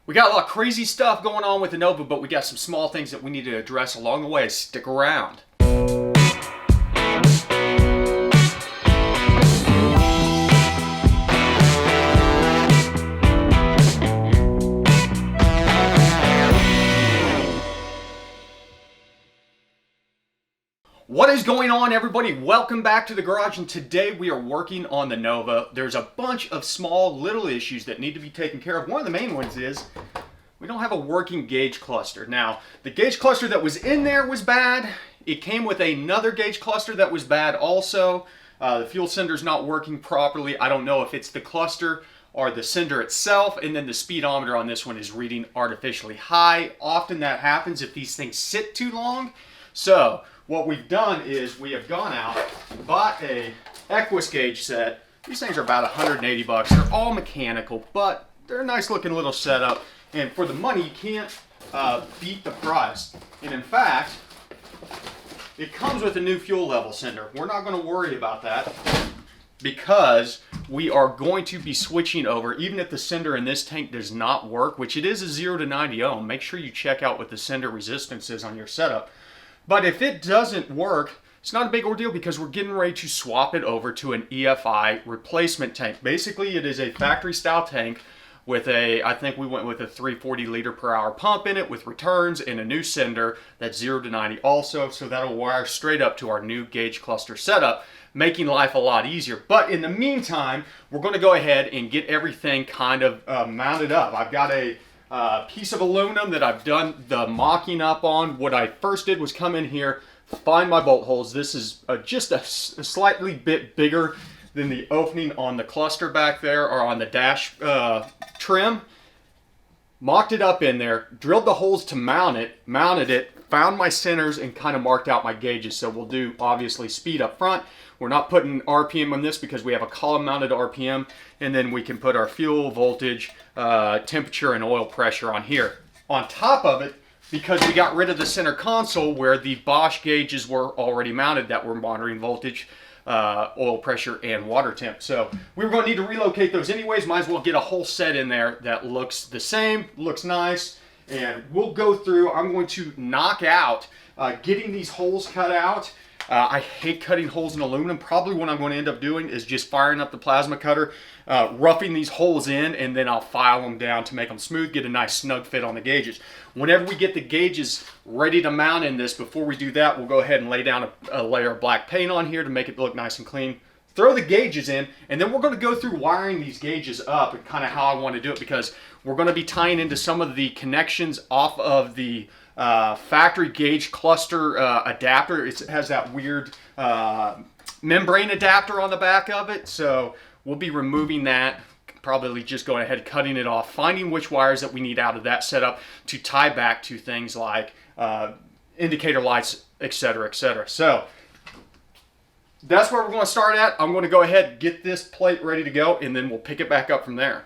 We got a lot of crazy stuff going on with the Nova, but we got some small things that we need to address along the way. Stick around. What is going on, everybody? Welcome back to the garage, and today we are working on the Nova. There's a bunch of small little issues that need to be taken care of. One of the main ones is we don't have a working gauge cluster. Now, the gauge cluster that was in there was bad. It came with another gauge cluster that was bad also. The fuel sender's not working properly. I don't know if it's the cluster or the sender itself, and then the speedometer on this one is reading artificially high. Often that happens if these things sit too long. So what we've done is we have gone out, bought a Equus gauge set. These things are about 180 bucks. They're all mechanical, but they're a nice looking little setup. And for the money, you can't beat the price. And in fact, it comes with a new fuel level sender. We're not going to worry about that because we are going to be switching over. Even if the sender in this tank does not work, which it is a 0 to 90 ohm, make sure you check out what the sender resistance is on your setup. But if it doesn't work, it's not a big ordeal because we're getting ready to swap it over to an EFI replacement tank. Basically, it is a factory style tank with I think we went with a 340 liter per hour pump in it with returns and a new sender that's 0 to 90 also. So that'll wire straight up to our new gauge cluster setup, making life a lot easier. But in the meantime, we're going to go ahead and get everything kind of mounted up. I've got a piece of aluminum that I've done the mocking up on. What I first did was come in here, find my bolt holes. This is just a slightly bit bigger than the opening on the cluster back there or on the dash trim. Mocked it up in there, drilled the holes to mount it, mounted it, found my centers, and kind of marked out my gauges. So we'll do obviously speed up front. We're not putting RPM on this because we have a column mounted RPM, and then we can put our fuel, voltage, temperature, and oil pressure on here. On top of it, because we got rid of the center console where the Bosch gauges were already mounted that were monitoring voltage, oil pressure, and water temp. So we were going to need to relocate those anyways. Might as well get a whole set in there that looks the same, looks nice, and we'll go through. I'm going to knock out getting these holes cut out. I hate cutting holes in aluminum. Probably what I'm going to end up doing is just firing up the plasma cutter, roughing these holes in, and then I'll file them down to make them smooth, get a nice snug fit on the gauges. Whenever we get the gauges ready to mount in this, before we do that, we'll go ahead and lay down a layer of black paint on here to make it look nice and clean. Throw the gauges in, and then we're going to go through wiring these gauges up and kind of how I want to do it, because we're going to be tying into some of the connections off of the factory gauge cluster adapter. It has that weird membrane adapter on the back of it, so we'll be removing that, probably just going ahead cutting it off, finding which wires that we need out of that setup to tie back to things like indicator lights, etc., etc. So that's where we're going to start at. I'm going to go ahead and get this plate ready to go, and then we'll pick it back up from there.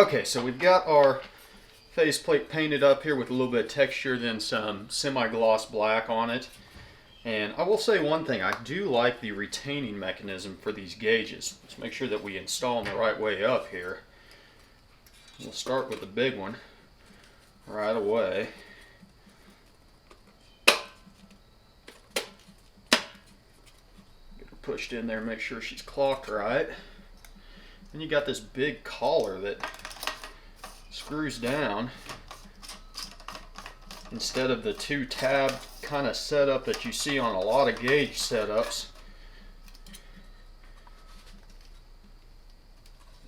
Okay, so we've got our faceplate painted up here with a little bit of texture, then some semi-gloss black on it. And I will say one thing, I do like the retaining mechanism for these gauges. Let's make sure that we install them the right way up here. We'll start with the big one right away. Get her pushed in there, make sure she's clocked right. Then you got this big collar that screws down instead of the 2-tab kind of setup that you see on a lot of gauge setups.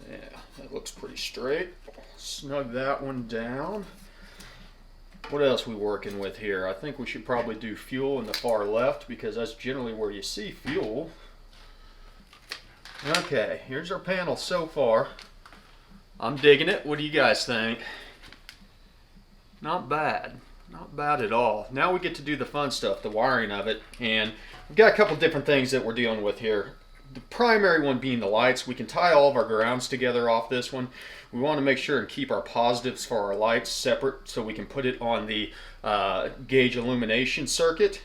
Yeah, that looks pretty straight. Snug that one down. What else we working with here? I think we should probably do fuel in the far left because that's generally where you see fuel. Okay, here's our panel so far. I'm digging it. What do you guys think? Not bad. Not bad at all. Now we get to do the fun stuff, the wiring of it. And we've got a couple different things that we're dealing with here. The primary one being the lights. We can tie all of our grounds together off this one. We want to make sure and keep our positives for our lights separate so we can put it on the gauge illumination circuit.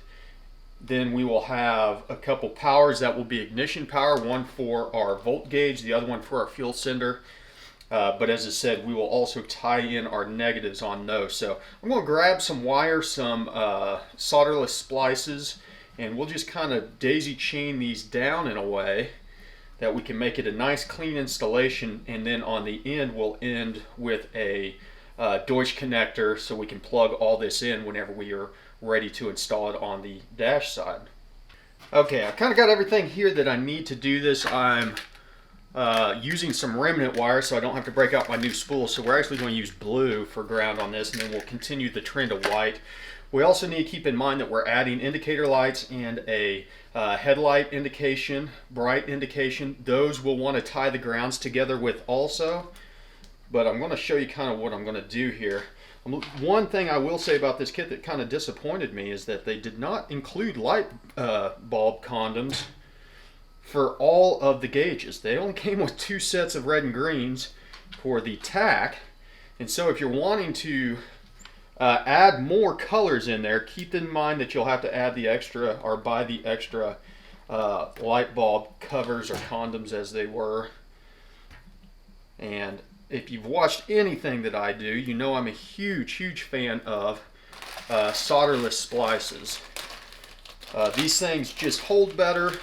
Then we will have a couple powers that will be ignition power, one for our volt gauge, the other one for our fuel sender. But as I said, we will also tie in our negatives on those. So I'm going to grab some wire, some solderless splices, and we'll just kind of daisy chain these down in a way that we can make it a nice clean installation. And then on the end, we'll end with a Deutsch connector so we can plug all this in whenever we are ready to install it on the dash side. Okay, I've kind of got everything here that I need to do this. I'm using some remnant wire so I don't have to break out my new spool. So we're actually going to use blue for ground on this, and then we'll continue the trend of white. We also need to keep in mind that we're adding indicator lights and a headlight indication, bright indication. Those we'll want to tie the grounds together with also. But I'm going to show you kind of what I'm going to do here. One thing I will say about this kit that kind of disappointed me is that they did not include light bulb condoms for all of the gauges. They only came with 2 sets of red and greens for the tack. And so if you're wanting to add more colors in there, keep in mind that you'll have to add the extra or buy the extra light bulb covers or condoms as they were. And if you've watched anything that I do, you know I'm a huge fan of solderless splices. These things just hold better.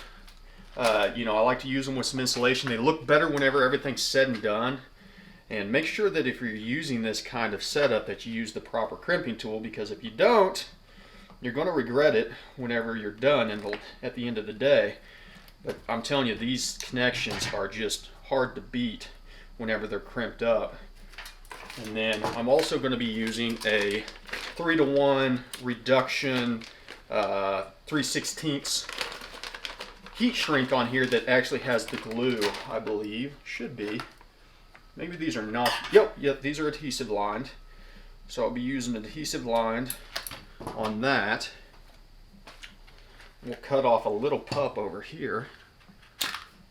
You know, I like to use them with some insulation. They look better whenever everything's said and done. And make sure that if you're using this kind of setup that you use the proper crimping tool, because if you don't, you're going to regret it whenever you're done at the end of the day. But I'm telling you, these connections are just hard to beat whenever they're crimped up. And then I'm also going to be using a 3-to-1 reduction 3/16 heat shrink on here that actually has the glue, I believe. Should be. Maybe these are not. Yep, these are adhesive lined. So I'll be using adhesive lined on that. We'll cut off a little pup over here,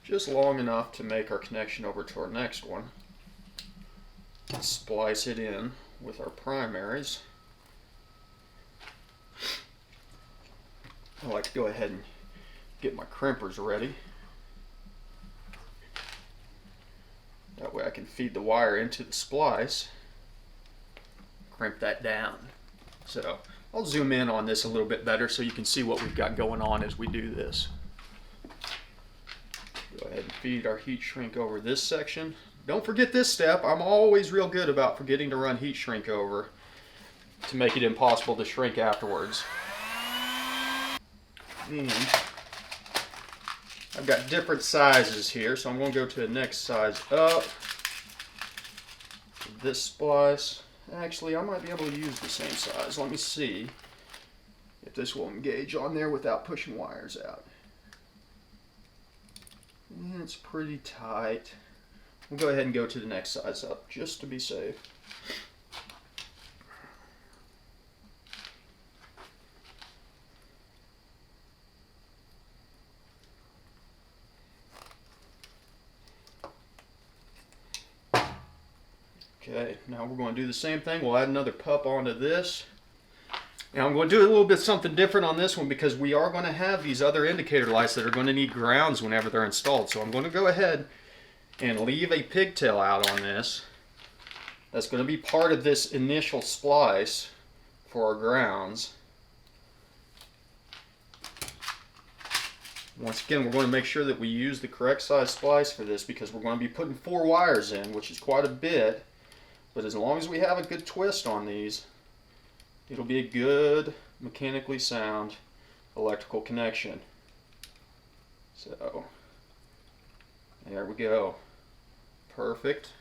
just long enough to make our connection over to our next one. Splice it in with our primaries. I like to go ahead and get my crimpers ready. That way I can feed the wire into the splice, crimp that down. So I'll zoom in on this a little bit better so you can see what we've got going on as we do this. Go ahead and feed our heat shrink over this section. Don't forget this step. I'm always real good about forgetting to run heat shrink over to make it impossible to shrink afterwards. And I've got different sizes here, so I'm going to go to the next size up. This splice. Actually, I might be able to use the same size. Let me see if this will engage on there without pushing wires out. And it's pretty tight. We'll go ahead and go to the next size up just to be safe. Okay, now we're going to do the same thing. We'll add another pup onto this. Now I'm going to do a little bit something different on this one because we are going to have these other indicator lights that are going to need grounds whenever they're installed. So I'm going to go ahead and leave a pigtail out on this. That's going to be part of this initial splice for our grounds. Once again, we're going to make sure that we use the correct size splice for this because we're going to be putting 4 wires in, which is quite a bit. But as long as we have a good twist on these, it'll be a good, mechanically sound electrical connection. So, there we go. Perfect.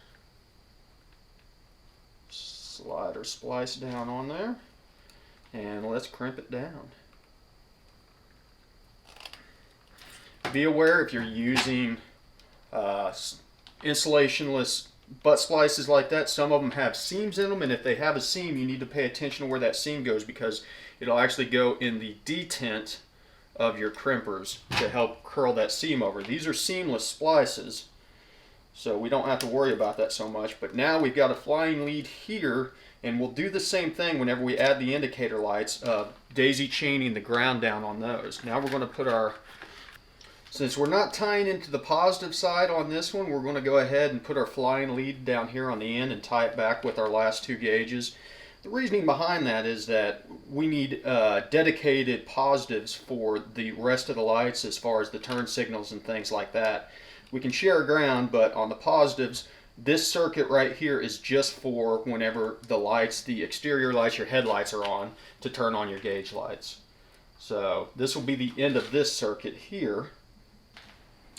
Slide our splice down on there, and let's crimp it down. Be aware if you're using insulationless butt splices like that, some of them have seams in them, and if they have a seam, you need to pay attention to where that seam goes because it'll actually go in the detent of your crimpers to help curl that seam over. These are seamless splices, so we don't have to worry about that so much. But now we've got a flying lead here, and we'll do the same thing whenever we add the indicator lights, daisy chaining the ground down on those. Now we're going to put our, since we're not tying into the positive side on this one, we're going to go ahead and put our flying lead down here on the end and tie it back with our last 2 gauges. The reasoning behind that is that we need dedicated positives for the rest of the lights as far as the turn signals and things like that. We can share ground, but on the positives, this circuit right here is just for whenever the lights, the exterior lights, your headlights are on, to turn on your gauge lights. So this will be the end of this circuit here.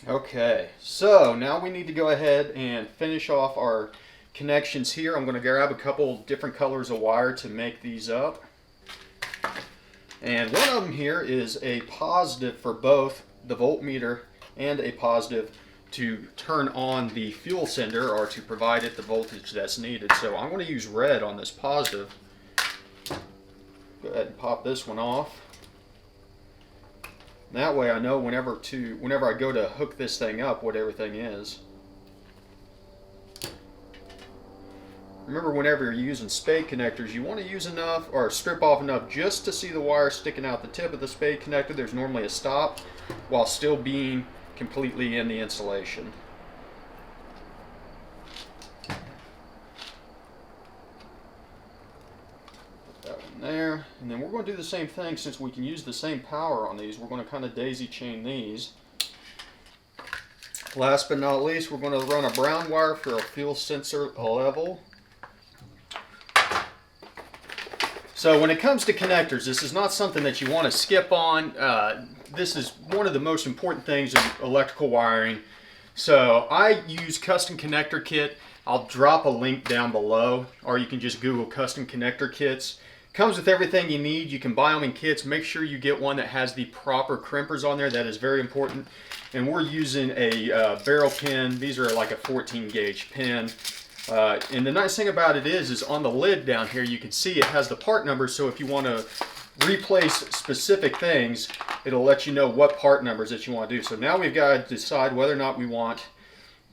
Okay, so now we need to go ahead and finish off our connections here. I'm going to grab a couple different colors of wire to make these up. And one of them here is a positive for both the voltmeter and a positive to turn on the fuel sender or to provide it the voltage that's needed. So I'm going to use red on this positive. Go ahead and pop this one off. That way I know whenever I go to hook this thing up what everything is. Remember, whenever you're using spade connectors, you want to use enough or strip off enough just to see the wire sticking out the tip of the spade connector. There's normally a stop while still being completely in the insulation. Put that one there, and then we're going to do the same thing. Since we can use the same power on these, we're going to kind of daisy chain these. Last but not least, we're going to run a brown wire for a fuel sensor level. So when it comes to connectors, this is not something that you want to skip on. This is one of the most important things in electrical wiring. So I use custom connector kit. I'll drop a link down below, or you can just Google custom connector kits. Comes with everything you need. You can buy them in kits. Make sure you get one that has the proper crimpers on there. That is very important. And we're using a barrel pin. These are like a 14 gauge pin. And the nice thing about it is on the lid down here, you can see it has the part numbers. So if you want to replace specific things, it'll let you know what part numbers that you want to do. So now we've got to decide whether or not we want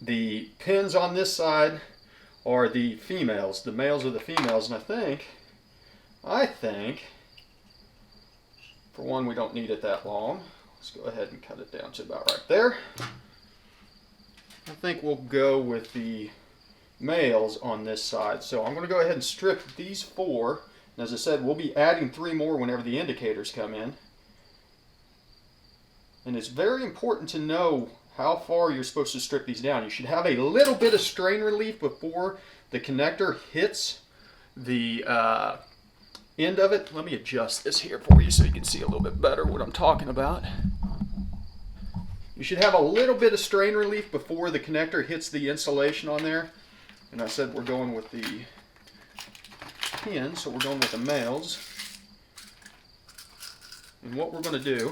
the pins on this side or the females, the males or the females. And I think, for one, we don't need it that long. Let's go ahead and cut it down to about right there. I think we'll go with the males on this side. So I'm going to go ahead and strip these 4. And as I said, we'll be adding 3 more whenever the indicators come in. And it's very important to know how far you're supposed to strip these down. You should have a little bit of strain relief before the connector hits the end of it. Let me adjust this here for you so you can see a little bit better what I'm talking about. You should have a little bit of strain relief before the connector hits the insulation on there. And I said we're going with the pins, so we're going with the males. And what we're going to do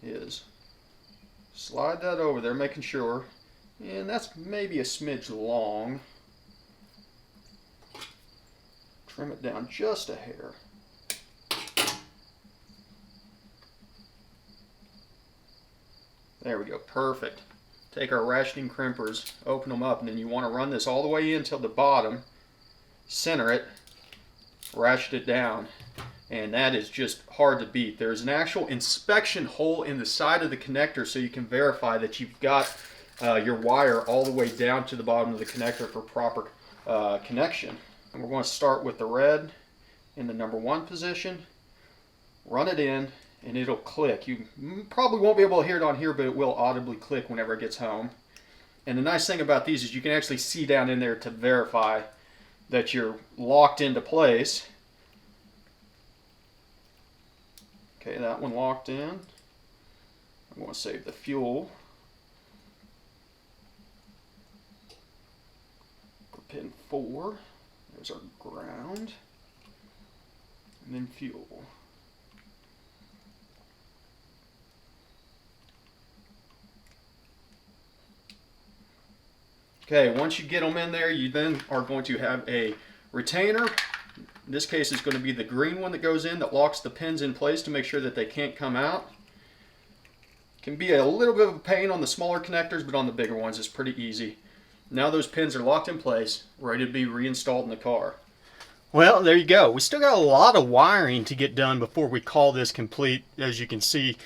is slide that over there, making sure, and that's maybe a smidge long. Trim it down just a hair. There we go, perfect. take our ratcheting crimpers, open them up, and then you want to run this all the way in till the bottom, center it, ratchet it down, and that is just hard to beat. There's an actual inspection hole in the side of the connector so you can verify that you've got your wire all the way down to the bottom of the connector for proper connection. And we're going to start with the red in the number 1 position, run it in, and it'll click. You probably won't be able to hear it on here, but it will audibly click whenever it gets home. And the nice thing about these is you can actually see down in there to verify that you're locked into place. Okay, that one locked in. I'm going to save the fuel for pin 4. There's our ground, and then fuel. Okay, once you get them in there, you then are going to have a retainer. In this case, it's going to be the green one that goes in that locks the pins in place to make sure that they can't come out. Can be a little bit of a pain on the smaller connectors, but on the bigger ones it's pretty easy. Now those pins are locked in place, ready to be reinstalled in the car. Well, there you go. We still got a lot of wiring to get done before we call this complete. As you can see,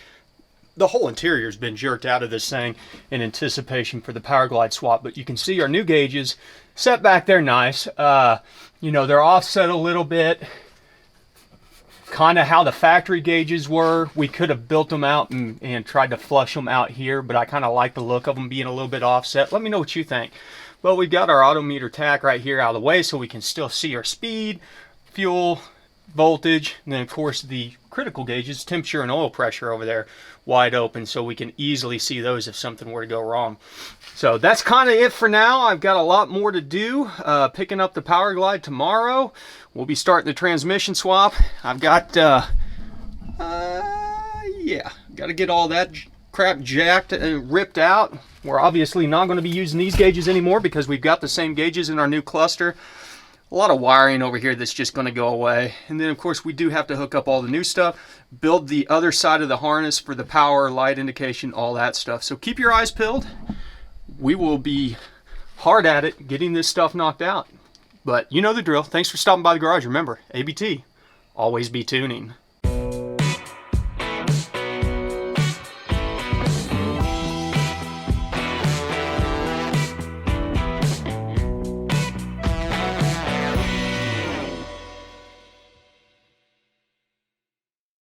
the whole interior has been jerked out of this thing in anticipation for the Power Glide swap, but you can see our new gauges set back there nice. You know, they're offset a little bit, kind of how the factory gauges were. We could have built them out and tried to flush them out here, but I kind of like the look of them being a little bit offset. Let me know what you think. Well, we've got our odometer tack right here out of the way so we can still see our speed, fuel, voltage, and then of course the critical gauges, temperature and oil pressure over there, wide open so we can easily see those if something were to go wrong. So that's kind of it for now. I've got a lot more to do. Picking up the Power Glide tomorrow. We'll be starting the transmission swap. I've got yeah, got to get all that crap jacked and ripped out. We're obviously not going to be using these gauges anymore because we've got the same gauges in our new cluster. A lot of wiring over here that's just going to go away. And then of course we do have to hook up all the new stuff, build the other side of the harness for the power, light indication, all that stuff. So keep your eyes peeled. We will be hard at it getting this stuff knocked out. But you know the drill. Thanks for stopping by the garage. Remember, ABT, always be tuning.